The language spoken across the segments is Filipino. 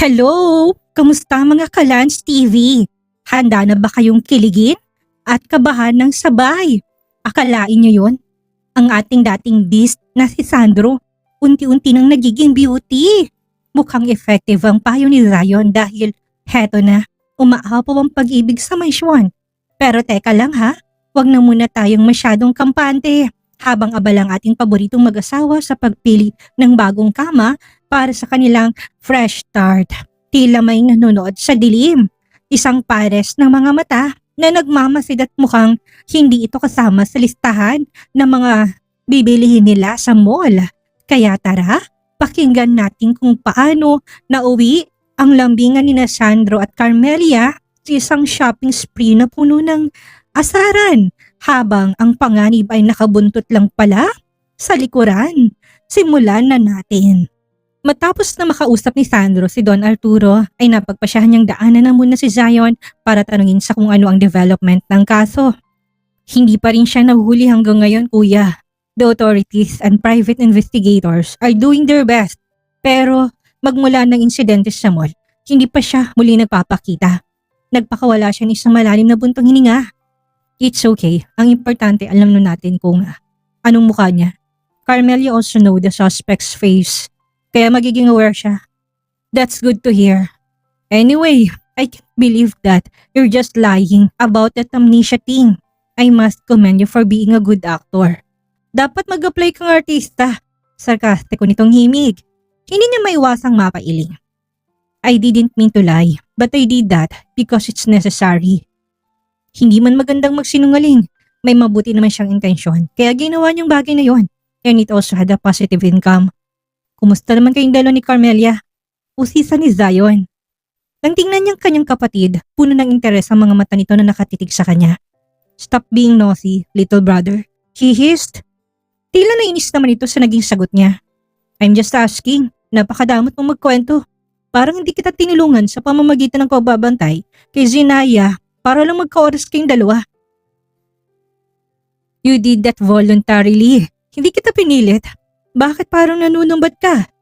Hello! Kamusta mga Kalans TV? Handa na ba kayong kiligin at kabahan ng sabay? Akalain niyo yon? Ang ating dating beast na si Sandro, unti-unti nang nagiging beauty. Mukhang effective ang payo ni Zion dahil heto na, umaapaw ang pag-ibig sa mansyon. Pero teka lang ha, wag na muna tayong masyadong kampante habang abalang ating paboritong mag-asawa sa pagpili ng bagong kama para sa kanilang fresh start. Tila may nanonood sa dilim. Isang pares ng mga mata na nagmamasid at mukhang hindi ito kasama sa listahan ng mga bibilihin nila sa mall. Kaya tara, pakinggan natin kung paano nauwi ang lambingan ni Sandro at Carmelia sa isang shopping spree na puno ng asaran habang ang panganib ay nakabuntot lang pala sa likuran. Simulan na natin. Matapos na makausap ni Sandro si Don Arturo ay napagpasyahan niyang daanan na muna si Zion para tanungin sa kung ano ang development ng kaso. Hindi pa rin siya nahuhuli hanggang ngayon, kuya. The authorities and private investigators are doing their best. Pero magmula ng insidente sa mall, hindi pa siya muli nagpapakita. Nagpakawala siya ng isang malalim na buntong hininga. It's okay. Ang importante alam na natin kung anong mukha niya. Carmelia also know the suspect's face. Kaya magiging aware siya. That's good to hear. Anyway, I can't believe that you're just lying about that amnesia thing. I must commend you for being a good actor. Dapat mag-apply kang artista. Sarkastiko nitong himig. Hindi niya maiwasang mapailing. I didn't mean to lie, but I did that because it's necessary. Hindi man magandang magsinungaling. May mabuti naman siyang intensyon. Kaya ginawa niyang bagay na yon. And it also had a positive income. Kumusta naman kayong dalawa ni Carmelia? Usisa ni Zion. Nang tingnan niyang kanyang kapatid, puno ng interes ang mga mata nito na nakatitig sa kanya. Stop being nosy, little brother. He hissed. Tila nainis naman ito sa naging sagot niya. I'm just asking. Napakadamot mong magkwento. Parang hindi kita tinulungan sa pamamagitan ng pagbabantay kay Zinaya para lang magka-oras kayong dalawa. You did that voluntarily. Hindi kita pinilit. Bakit parang nanunumbat ka?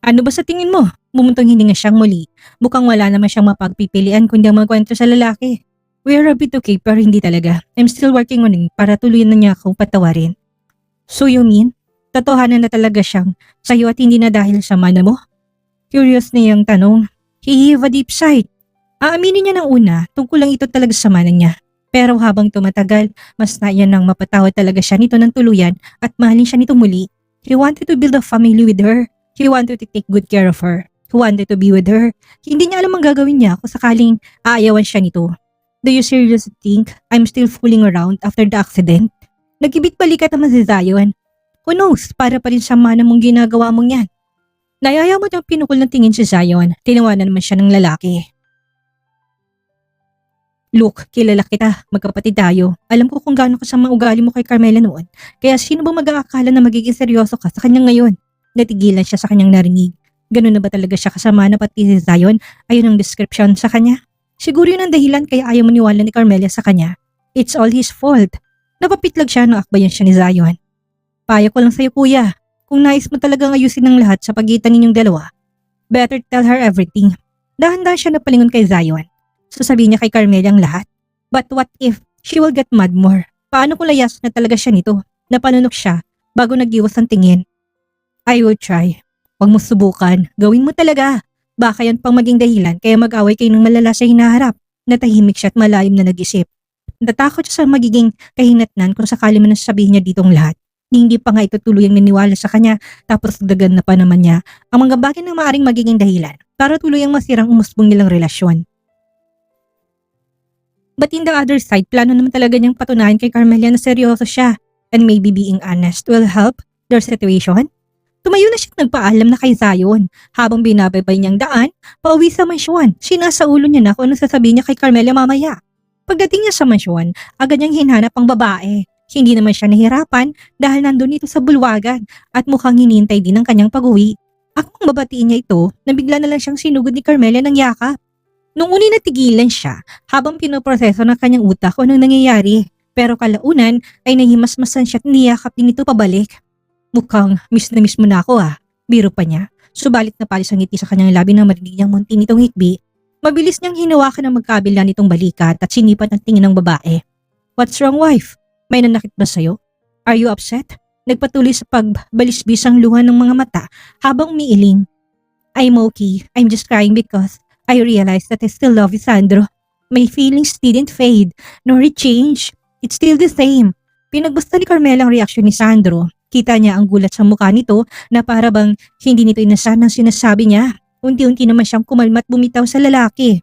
Ano ba sa tingin mo? Bumuntong hininga siyang muli. Mukhang wala naman siyang mapagpipilian kundi ang magkwento sa lalaki. We are a bit okay pero hindi talaga. I'm still working on it para tuluyan na niya akong patawarin. So you mean, totohanan na talaga siyang sa'yo at hindi na dahil sa mana mo? Curious na yung tanong. He heaved a deep sigh. Aaminin niya ng una tungkol lang ito talaga sa mana niya. Pero habang tumatagal, mas naiyan nang mapatawad talaga siya nito ng tuluyan at mahalin siya nito muli. He wanted to build a family with her. He wanted to take good care of her. He wanted to be with her. Hindi niya alam ang gagawin niya kung sakaling aayawan siya nito. Do you seriously think I'm still fooling around after the accident? Nagkibit-balikat naman si Zion. Who knows, para pa rin sa mana mong ginagawa mong yan. Nayayamot ang pinukol ng tingin si Zion. Tinawanan naman siya ng lalaki. Look, kilala kita, magkapatid tayo. Alam ko kung gaano kasama ugali mo kay Carmela noon. Kaya sino ba mag-aakala na magiging seryoso ka sa kanya ngayon? Natigilan siya sa kanyang narinig. Ganun na ba talaga siya kasama na pati si Zion? Ayun ang description sa kanya. Siguro yun ang dahilan kaya ayaw maniwala ni Carmela sa kanya. It's all his fault. Napapitlag siya nung akbayan siya ni Zion. Payo ko lang sa'yo kuya, kung nais mo talagang ayusin ng lahat sa pagitan ninyong dalawa, better tell her everything. Dahan-dahan siya napalingon kay Zion. Sasabihin niya kay Carmelia ang lahat. But what if she will get mad more? Paano kung layas na talaga siya nito? Napanunok siya bago nag-iwas ang tingin. I will try. Huwag mo subukan. Gawin mo talaga. Baka yan pang maging dahilan kaya mag-away kayo ng malala sa hinaharap. Natahimik siya at malalim na nag-isip. Natakot siya sa magiging kahinatnan kung sakali man nasasabihin niya ditong lahat. Hindi pa nga ito tuluyang niniwala sa kanya tapos dagan na pa naman niya ang mga bagay na maaaring magiging dahilan para tuluyang masirang umusbong nilang relasyon. But in the other side, plano naman talaga niyang patunayan kay Carmelia na seryoso siya and maybe being honest will help their situation. Tumayo na siya nagpaalam na kay Zion habang binabaybay niyang daan pauwi sa mansyon. Sinasa ulo niya na kung ano sasabihin niya kay Carmelia mamaya. Pagdating niya sa mansyon, agad niyang hinanap ang babae. Hindi naman siya nahirapan dahil nandun ito sa bulwagan at mukhang hinintay din ang kanyang pag-uwi. Akong babatiin niya ito na bigla na lang siyang sinugod ni Carmelia ng yakap. Nung uni natigilan siya habang pinoproseso ng kanyang utak kung anong nangyayari. Pero kalaunan ay nahimasmasan siya at niyakap din ito pabalik. Mukhang miss na ako ah. Biro pa niya. Subalit napalis ang ngiti sa kanyang labi nang marinig niyang munti nitong hikbi. Mabilis niyang hinawakan ang magkabila nitong balikat at sinipat ang tingin ng babae. What's wrong, wife? May nanakit ba sa'yo? Are you upset? Nagpatuloy sa pagbalisbis ang luha ng mga mata habang umiiling. I'm okay. I'm just crying because I realized that I still love you, Sandro. My feelings didn't fade, nor it change. It's still the same. Pinagbusta ni Carmela ang reaksyon ni Sandro. Kita niya ang gulat sa mukha nito na para bang hindi nito inasahan ang sinasabi niya. Unti-unti naman siyang kumalma at bumitaw sa lalaki.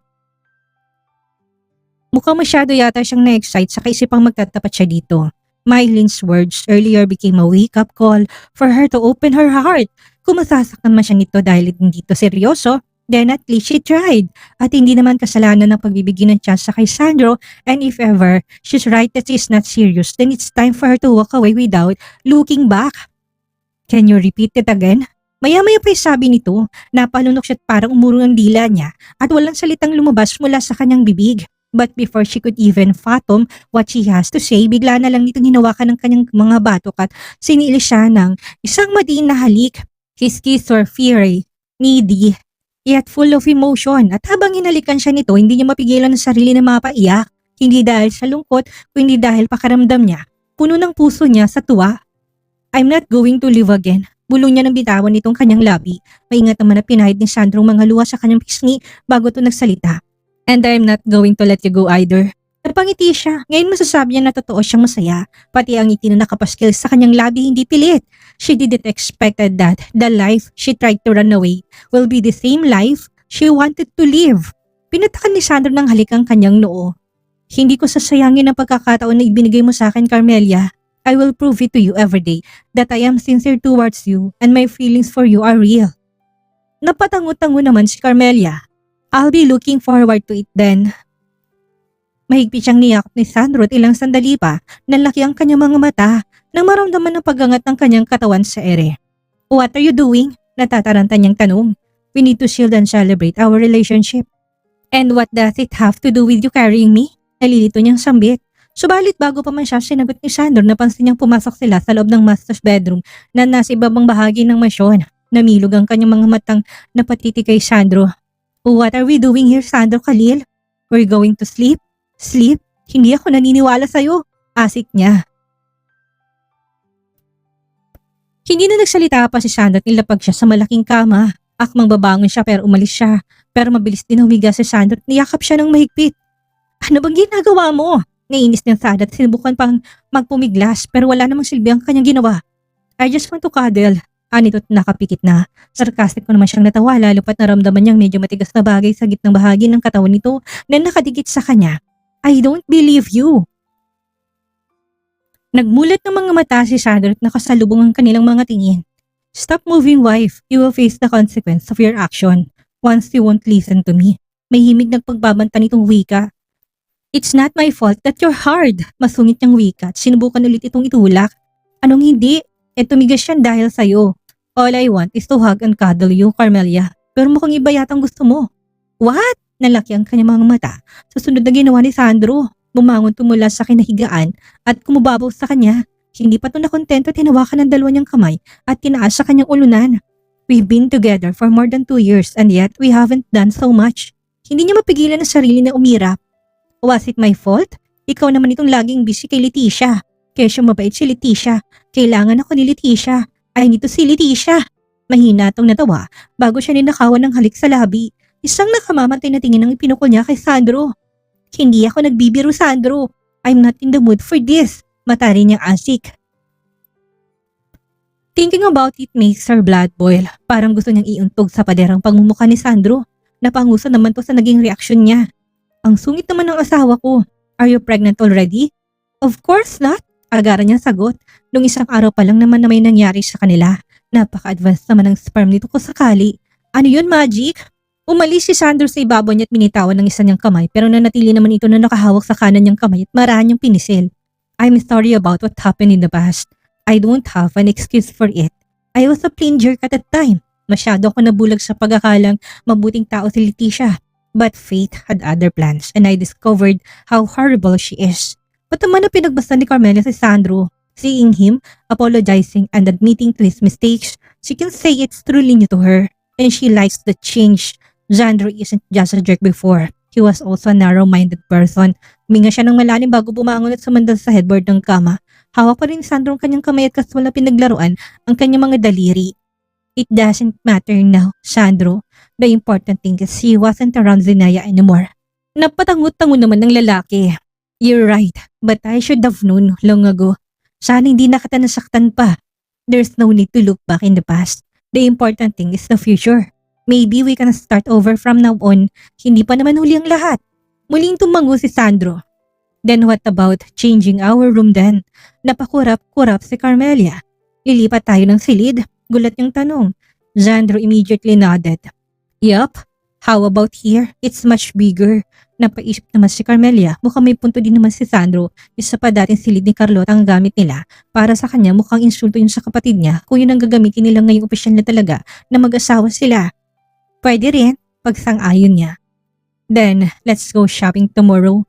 Mukhang masyado yata siyang na-excite sa kaisipang magtatapat siya dito. Mylene's words earlier became a wake-up call for her to open her heart. Kung masasaktan man siya nito dahil hindi to seryoso, then at least she tried. At hindi naman kasalanan ng pagbibigyan ng chance kay Sandro, and if ever she's right that she's not serious, then it's time for her to walk away without looking back. Can you repeat it again? Maya-maya pa sabi nito, napalunok siya at parang umurong ang dila niya at walang salitang lumabas mula sa kanyang bibig. But before she could even fathom what she has to say, bigla na lang nitong hinawakan ng kanyang mga batok at sinili siya ng isang madiin na halik. His kiss or fury, needy, yet full of emotion. At habang hinalikan siya nito, hindi niya mapigilan ang sarili na mapaiyak. Hindi dahil sa lungkot, kundi dahil pakaramdam niya. Puno ng puso niya sa tuwa. I'm not going to live again. Bulong niya ng bitawan nitong kanyang labi. Maingat naman na pinahid ni Sandro mga luha sa kanyang pisngi bago ito nagsalita. And I'm not going to let you go either. Napangiti siya. Ngayon masasabi niya na totoo siyang masaya. Pati ang ngiti na nakapaskil sa kanyang labi hindi pilit. She didn't expected that the life she tried to run away will be the same life she wanted to live. Pinatakan ni Sandro ng halik ang kanyang noo. Hindi ko sasayangin ang pagkakataon na ibinigay mo sa akin, Carmelia. I will prove it to you every day that I am sincere towards you and my feelings for you are real. Napatango-tango naman si Carmelia. I'll be looking forward to it then. Mahigpit siyang niyakap ni Sandro at ilang sandali pa, nanlaki ang kanyang mga mata nang maramdaman ng paggangat ng kanyang katawan sa ere. What are you doing? Natataranta niyang tanong. We need to shield and celebrate our relationship. And what does it have to do with you carrying me? Nalilito niyang sambit. Subalit bago pa man siya sinagot ni Sandro, napansin niyang pumasok sila sa loob ng master's bedroom na nasa ibabang bahagi ng mansyon. Namilog ang kanyang mga matang napatiti kay Sandro. What are we doing here, Sandro Khalil? We're going to sleep? Sleep? Hindi ako naniniwala sa'yo. Asik niya. Hindi na nagsalita pa si Sandro at nilapag siya sa malaking kama. Akmang babangon siya pero umalis siya. Pero mabilis din humiga si Sandro at niyakap siya ng mahigpit. Ano bang ginagawa mo? Naiinis niyang Sandro at sinubukan pang magpumiglas pero wala namang silbi ang kanyang ginawa. I just want to cuddle. Anito't nakapikit na. Sarcastic ko naman siyang natawa lalo pat naramdaman niyang medyo matigas na bagay sa gitnang bahagi ng katawan nito na nakadikit sa kanya. I don't believe you. Nagmulat ng mga mata si Sandro at nakasalubong ang kanilang mga tingin. Stop moving, wife. You will face the consequence of your action once you won't listen to me. May himig nagpagbabanta nitong wika. It's not my fault that you're hard. Masungit niyang wika at sinubukan ulit itong itulak. Anong hindi? Tumigas yan dahil sa'yo. All I want is to hug and cuddle you, Carmelia. Pero mukhang iba yatang gusto mo. What? Nalaki ang kanyang mga mata. Sa sunod na ginawa ni Sandro, bumangon tumula sa kinahigaan at kumubabaw sa kanya. Hindi pa ito nakontento at hinawakan ng dalawa niyang kamay at tinaas sa kanyang ulunan. We've been together for more than 2 years and yet we haven't done so much. Hindi niya mapigilan ang sarili na umirap. Was it my fault? Ikaw naman itong laging busy kay Leticia. Kesyo mabait si Leticia. Kailangan ako ni Leticia. Ay nito si Leticia. Mahina itong natawa bago siya ninakawan ng halik sa labi. Isang nakamamatay na tingin ang ipinukol niya kay Sandro. Hindi ako nagbibiro, Sandro. I'm not in the mood for this. Matari niyang asik. Thinking about it makes her blood boil. Parang gusto niyang iuntog sa paderang pagmumukha ni Sandro. Napangusa naman to sa naging reaksyon niya. Ang sungit naman ng asawa ko. Are you pregnant already? Of course not. Agaran niyang sagot. Nung isang araw pa lang naman na may nangyari sa kanila. Napaka-advanced naman ng sperm nito kung sakali. Ano yun, Magic? Umalis si Sandro sa ibabaw niya at binitawan ng isa niyang kamay pero nanatili naman ito na nakahawak sa kanan niyang kamay at marahan niyang pinisil. I'm sorry about what happened in the past. I don't have an excuse for it. I was a plain jerk at that time. Masyado ako nabulag sa pag-akalang mabuting tao si Leticia. But fate had other plans and I discovered how horrible she is. Pataman na pinagbasta ni Carmela si Sandro. Seeing him, apologizing and admitting to his mistakes, she can say it's truly new to her. and she likes the change. Sandro isn't just a jerk before. He was also a narrow-minded person. Huminga siya ng malalim bago bumangon at sumandal sa headboard ng kama. Hawak pa rin ni Sandro ang kanyang kamay at kaswal na pinaglaruan ang kanyang mga daliri. It doesn't matter now, Sandro. The important thing is he wasn't around Zenaya anymore. Napatangot-tango naman ng lalaki. You're right, but I should have known long ago. Sana hindi na kita nasaktan pa. There's no need to look back in the past. The important thing is the future. Maybe we can start over from now on. Hindi pa naman huli ang lahat. Muling tumango si Sandro. Then what about changing our room then? Napakurap-kurap si Carmelia. Lilipat tayo ng silid? Gulat niyang tanong. Sandro immediately nodded. Yup. How about here? It's much bigger. Napaisip naman si Carmelia. Mukhang may punto din naman si Sandro. Isa pa dating silid ni Carlota ang gamit nila. Para sa kanya mukhang insulto yun sa kapatid niya kung yun ang gagamitin nila ngayong opisyal na talaga na mag-asawa sila. Pwede rin, pagsang-ayon niya. Then, let's go shopping tomorrow.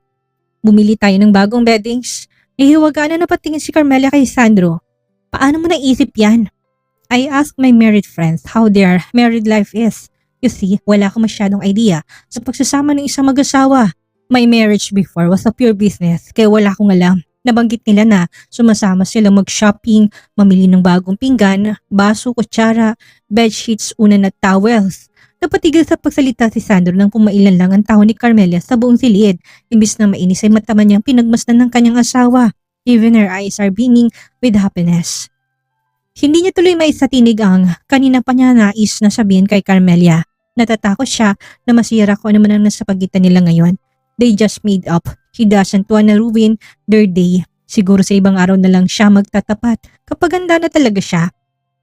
Bumili tayo ng bagong beddings. Nahihiwagaan na napatingin si Carmelia kay Sandro. Paano mo naisip yan? I asked my married friends how their married life is. You see, wala akong masyadong idea sa pagsasama ng isang mag-asawa. My marriage before was a pure business kaya wala akong alam. Nabanggit nila na sumasama sila mag-shopping, mamili ng bagong pinggan, baso, kutsara, bedsheets, unan at towels. Napatigil sa pagsalita si Sandro nang pumailan lang ang taho ni Carmelia sa buong silid. Imbis na mainis ay mataman niyang pinagmasdan ng kanyang asawa. Even her eyes are beaming with happiness. Hindi niya tuloy maisatinig ang kanina pa niya nais na sabihin kay Carmelia. Natatakot siya na masira ko ano man ang nasa pagitan nila ngayon. They just made up. He doesn't wanna ruin their day. Siguro sa ibang araw na lang siya magtatapat kapag handa na talaga siya.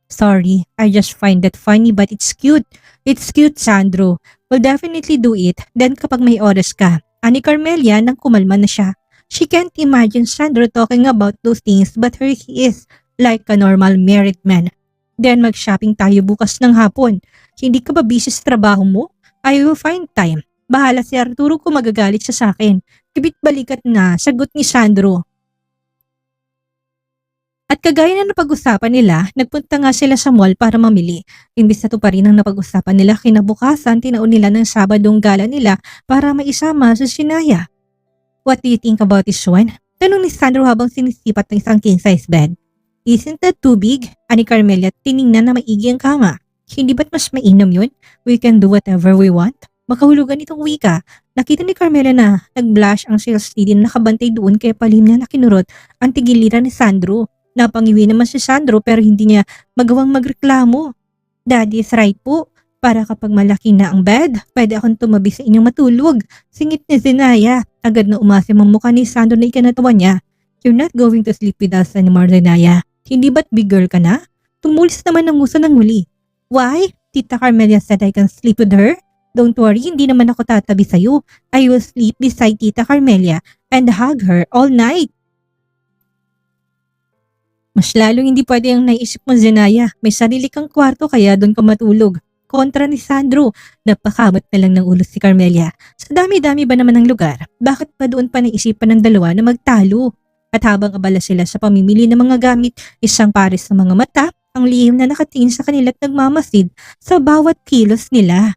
Sorry, I just find that funny but it's cute. It's cute, Sandro. We'll definitely do it. Then kapag may oras ka. Ani Carmelia nang kumalma na siya. She can't imagine Sandro talking about those things but here he is like a normal married man. Then mag-shopping tayo bukas ng hapon. Hindi ka ba busy sa trabaho mo? I will find time. Bahala si Arturo kung magagalit siya sa akin. Kibit balikat na, sagot ni Sandro. At kagaya na napag-usapan nila, nagpunta nga sila sa mall para mamili. Imbis na to pa rin ang napag-usapan nila kinabukasan, tinaon nila ng Sabadong gala nila para maisama sa Sinaya. What do you think about this one? Tanong ni Sandro habang sinisipat ng isang king-size bed. Isn't that too big? Ani Carmelia tiningnan na maigi ang kama. Hindi ba't mas mainam yun? We can do whatever we want. Makahulugan itong wika. Nakita ni Carmelia na nag-blush ang sales lady na nakabantay doon kaya palihim niya nakinurot ang tigiliran ni Sandro. Napangiwi naman si Sandro pero hindi niya magawang magreklamo. Daddy is right po. Para kapag malaki na ang bed, pwede akong tumabi sa inyong matulog. Singit ni Zenaya. Agad na umasim ang mukha ni Sandro na ikanatawa niya. You're not going to sleep with us anymore, Zenaya. Hindi ba't big girl ka na? Tumulis naman ang nguso ng muli. Why? Tita Carmelia said I can sleep with her? Don't worry, hindi naman ako tatabi sa'yo. I will sleep beside Tita Carmelia and hug her all night. Mas lalong hindi pwede ang naisip mo, Zenaya. May sarili kang kwarto kaya doon ka matulog. Kontra ni Sandro, napakabat na lang ng ulo si Carmelia. Sa dami-dami ba naman ng lugar, bakit pa doon pa naisipan ng dalawa na magtalo? At habang abala sila sa pamimili ng mga gamit, isang pares ng mga mata, ang lihim na nakatingin sa kanila at nagmamasid sa bawat kilos nila.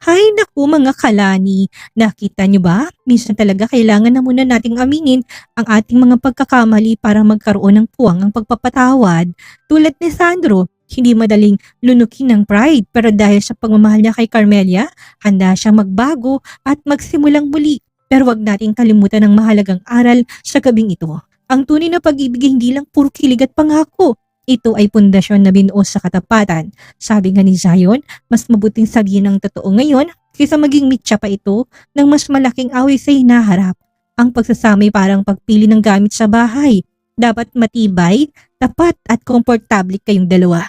Hay naku mga kalani, nakita niyo ba? Minsan talaga kailangan na muna nating aminin ang ating mga pagkakamali para magkaroon ng puwang ang pagpapatawad. Tulad ni Sandro, hindi madaling lunukin ng pride pero dahil sa pagmamahal niya kay Carmelia, handa siyang magbago at magsimulang muli. Pero wag nating kalimutan ang mahalagang aral sa gabing ito. Ang tunay na pag-ibig hindi lang puro kilig at pangako. Ito ay pundasyon na binuo sa katapatan. Sabi nga ni Zion, mas mabuting sabihin ang totoo ngayon kaysa maging mitya pa ito ng mas malaking away sa hinaharap. Ang pagsasamay parang pagpili ng gamit sa bahay. Dapat matibay, tapat at komportable kayong dalawa.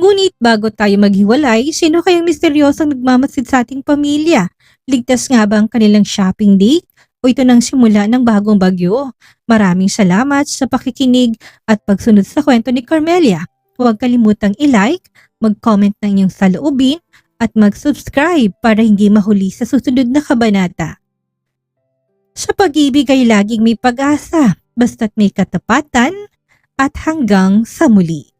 Ngunit bago tayo maghiwalay, sino kayang misteryosong nagmamasid sa ating pamilya? Ligtas nga ba ang kanilang shopping date? O ito nang simula ng bagong bagyo? Maraming salamat sa pakikinig at pagsunod sa kwento ni Carmelia. Huwag kalimutang i-like, mag-comment ng inyong saloobin at mag-subscribe para hindi mahuli sa susunod na kabanata. Sa pag-ibig ay laging may pag-asa, basta't may katapatan at hanggang sa muli.